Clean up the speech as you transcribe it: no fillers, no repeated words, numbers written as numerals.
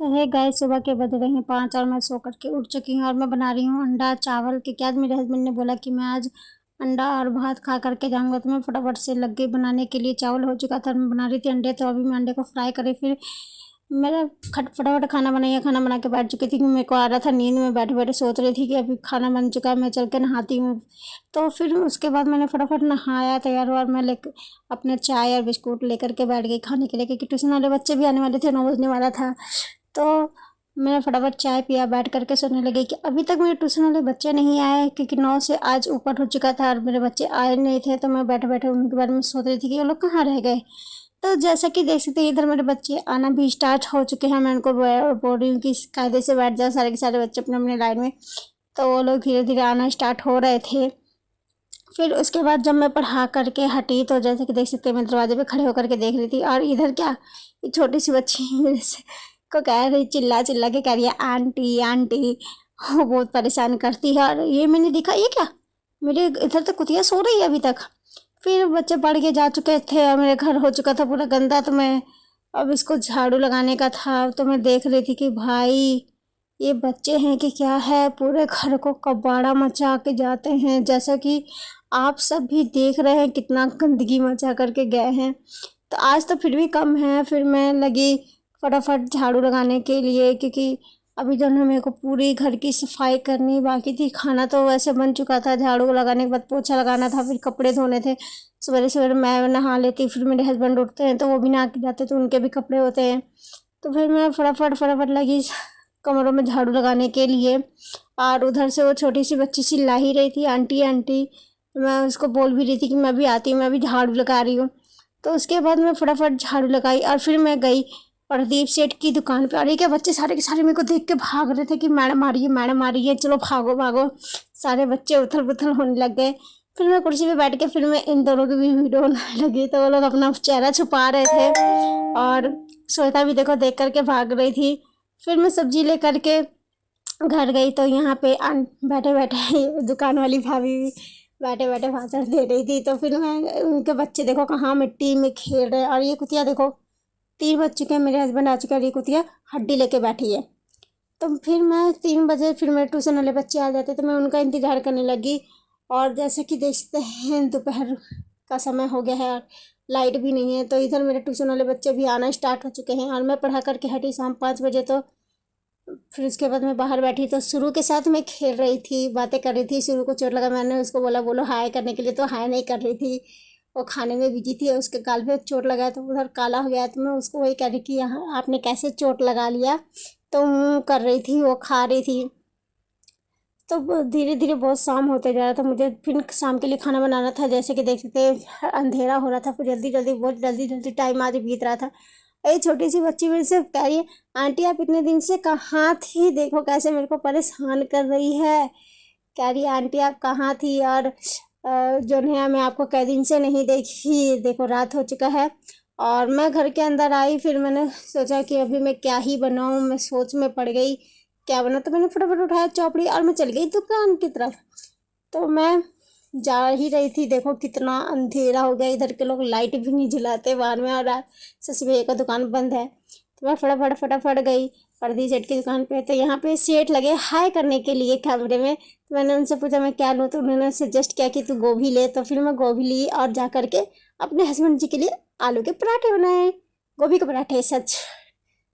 है गाइस, सुबह के बज रहे हैं 5 और मैं सो करके उठ चुकी हूँ और मैं बना रही हूँ अंडा चावल। क्योंकि आज मेरे हस्बैंड ने बोला कि मैं आज अंडा और भात खा करके जाऊंगा, तो मैं फटाफट से लग गई बनाने के लिए। चावल हो चुका था, मैं बना रही थी अंडे, तो अभी मैं अंडे को फ्राई करी। फिर मेरा फटाफट खाना बनाया, खाना बना के बैठ चुकी थी कि मेरे को आ रहा था नींद में। बैठे बैठे सोच रही थी कि अभी खाना बन चुका है, मैं चल के नहाती हूँ। तो फिर उसके बाद मैंने फटाफट नहाया, तैयार हुआ और मैं अपने चाय और बिस्कुट लेकर के बैठ गई खाने के लिए। क्योंकि ट्यूशन वाले बच्चे भी आने वाले थे, 9 बजने वाला था। तो मैंने फटाफट चाय पिया, बैठ करके सोने लगी कि अभी तक मेरे ट्यूशन वाले बच्चे नहीं आए। क्योंकि 9 से आज ऊपर हो चुका था और मेरे बच्चे आए नहीं थे। तो मैं बैठे बैठे उनके बारे में सोच रही थी कि वो लोग कहाँ रह गए। तो जैसा कि देख सकते हैं, इधर मेरे बच्चे आना भी स्टार्ट हो चुके हैं। मैं उनको बोल रही हूँ कि कायदे से बैठ जाओ सारे के सारे बच्चे अपने अपने लाइन में। तो वो लोग धीरे धीरे आना स्टार्ट हो रहे थे। फिर उसके बाद जब मैं पढ़ा करके हटी, तो जैसे कि देख सकते हैं, मैं दरवाजे पे खड़े होकर के देख रही थी। और इधर क्या, ये छोटी सी बच्ची मेरे से को कह रही, चिल्ला चिल्ला के कह रही है आंटी आंटी। वो बहुत परेशान करती है। और ये मैंने देखा, ये क्या, मेरे इधर तो कुतिया सो रही है अभी तक। फिर बच्चे पढ़ के जा चुके थे और मेरे घर हो चुका था पूरा गंदा। तो मैं अब इसको झाड़ू लगाने का था। तो मैं देख रही थी कि भाई, ये बच्चे हैं कि क्या है, पूरे घर को कबाड़ा मचा के जाते हैं। जैसा कि आप सब भी देख रहे हैं कितना गंदगी मचा करके गए हैं। तो आज तो फिर भी कम है। फिर मैं लगी फटाफट झाड़ू लगाने के लिए, क्योंकि अभी जो है मेरे को पूरी घर की सफाई करनी बाकी थी। खाना तो वैसे बन चुका था, झाड़ू लगाने के बाद पोछा लगाना था, फिर कपड़े धोने थे। सवेरे सवेरे मैं नहा लेती, फिर मेरे हस्बैंड उठते हैं तो वो भी नहा के जाते, तो उनके भी कपड़े होते हैं। तो फिर मैं फटाफट फटाफट लगी कमरों में झाड़ू लगाने के लिए। और उधर से वो छोटी सी बच्ची चिल्ला ही रही थी आंटी आंटी। मैं उसको बोल भी रही थी कि मैं भी आती हूँ, मैं भी झाड़ू लगा रही हूँ। तो उसके बाद मैं फटाफट झाड़ू लगाई और फिर मैं गई प्रदीप सेठ की दुकान पे। और ये क्या, बच्चे सारे के सारे मेरे को देख के भाग रहे थे कि मैडम आ रही है, मैडम आ रही है, चलो भागो भागो। सारे बच्चे उथल पुथल होने लग गए। फिर मैं कुर्सी पे बैठ के फिर मैं इन दोनों की भी वीडियो बनाने लगी। तो वो लोग अपना चेहरा छुपा रहे थे और श्वेता भी देखो देख करके भाग रही थी। फिर मैं सब्जी लेकर के घर गई, तो यहाँ पे बैठे बैठे दुकान वाली भाभी भी बैठे बैठे भाषण दे रही थी। तो फिर मैं, उनके बच्चे देखो कहाँ मिट्टी में खेल रहे हैं। और ये कुतिया देखो, 3 बज चुके हैं, मेरे हस्बैंड आ चुके हैं और ये कुतिया हड्डी लेके बैठी है। तो फिर मैं 3 बजे फिर मेरे ट्यूशन वाले बच्चे आ जाते, तो मैं उनका इंतज़ार करने लगी। और जैसे कि देखते हैं, दोपहर का समय हो गया है और लाइट भी नहीं है। तो इधर मेरे ट्यूशन वाले बच्चे भी आना स्टार्ट हो चुके हैं और मैं पढ़ा करके हटी शाम 5 बजे। तो फिर उसके बाद मैं बाहर बैठी, तो शुरू के साथ मैं खेल रही थी, बातें कर रही थी। शुरू को चोट लगा, मैंने उसको बोला बोलो हाय करने के लिए, तो हाय नहीं कर रही थी, वो खाने में बिजी थी। उसके गाल पे चोट लगा तो उधर काला हो गया। तो मैं उसको वही कह रही कि यहाँ आपने कैसे चोट लगा लिया। तो कर रही थी, वो खा रही थी। तो धीरे धीरे बहुत शाम होते जा रहा था, मुझे फिर शाम के लिए खाना बनाना था। जैसे कि देख सकते हैं, अंधेरा हो रहा था। फिर जल्दी जल्दी, बहुत जल्दी जल्दी टाइम आज बीत रहा था। ये छोटी सी बच्ची मेरे से कह रही है आंटी आप इतने दिन से कहाँ थी, देखो कैसे मेरे को परेशान कर रही है। कह रही है आंटी आप कहाँ थी, और जो है मैं आपको कई दिन से नहीं देखी, देखो रात हो चुका है। और मैं घर के अंदर आई, फिर मैंने सोचा कि अभी मैं क्या ही बनाऊँ, मैं सोच में पड़ गई क्या बना। तो मैंने फटाफट उठाया चौपड़ी और मैं चल गई दुकान की तरफ। तो मैं जा ही रही थी, देखो कितना अंधेरा हो गया, इधर के लोग लाइट भी नहीं जलाते बाहर में, और रात शशि भैया का दुकान बंद है। तो मैं फटाफट फटाफट गई प्रदीप सेठ की दुकान पे। तो यहाँ पे सेठ लगे हाय करने के लिए कैमरे में। तो मैंने उनसे पूछा मैं क्या लूँ, तो उन्होंने सजेस्ट किया कि तू गोभी ले। तो फिर मैं गोभी ली और जा करके अपने हस्बैंड जी के लिए आलू के पराठे बनाए, गोभी के पराठे सच।